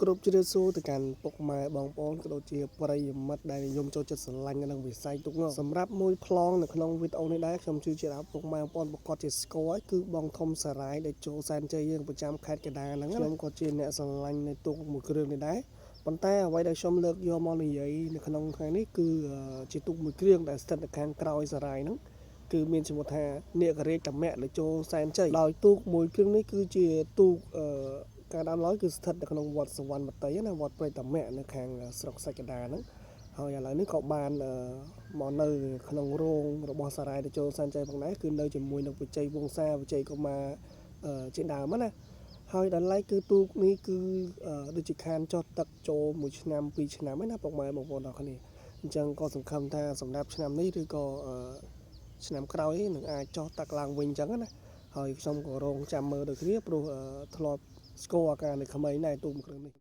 គ្រប់ជ្រើសសួរទៅកាន់ពុកម៉ែបងប្អូនក៏ដូចជាប្រិយមិត្តដែលនិយមចូលចិត្តស្រឡាញ់នៅក្នុងវិស័យទូកងសម្រាប់មួយប្លង់នៅក្នុងវីដេអូនេះដែរខ្ញុំជឿជាក់ថាពុកម៉ែបងប្អូនប្រកាសជាស្គាល់គឺបងធំសារាយដែលចូលសែនជ័យយើងប្រចាំខេត្តកណ្ដាលហ្នឹងខ្ញុំក៏ជាអ្នកស្រឡាញ់នៃទូកមួយគ្រឿងនេះដែរប៉ុន្តែអ្វីដែលខ្ញុំលើកយកមកនិយាយនៅក្នុងថ្ងៃនេះគឺជាទូកមួយគ្រឿងដែលស្ថិតនៅខាងក្រោយសារាយហ្នឹងគឺមានឈ្មោះថានាគរាជតមៈដែលចូលសែនជ័យដោយទូកមួយគ្រឿងនេះគឺជាទូកការដើមឡើយគឺស្ថិតនៅក្នុងវត្តសវណ្ណមតីណាវត្តព្រៃតមៈនៅខាងស្រុកសាច់កណ្ដាលហ្នឹងហើយឥឡូវនេះក៏បានមកនៅក្នុងរោងរបស់សារាយទៅចូលសែនជ័យផងដែរគឺនៅជាមួយនឹងវិជ័យវង្សាវិជ័យកុមារជាដើមណាហើយដល់ឡែកគឺទូកនេះគឺដូចជាខានចោះទឹកចូល1ឆ្នាំ2ឆ្នាំហ្នឹងណាពុកម៉ែបងប្អូនទាំងគ្នាអញ្ចឹងក៏សង្ឃឹមថាសម្រាប់ឆ្នាំនេះឬក៏ឆ្នាំក្រោយនឹងអាចចោះទឹកឡើងវិញអញ្ចឹងណាហើយខ្ញុំក៏រងចាំមើលដូចគ្នាព្រោះធ្លាប់ស្គាល់អាការនៅក្មេងដែរទូកមួយគ្រឿងនេះ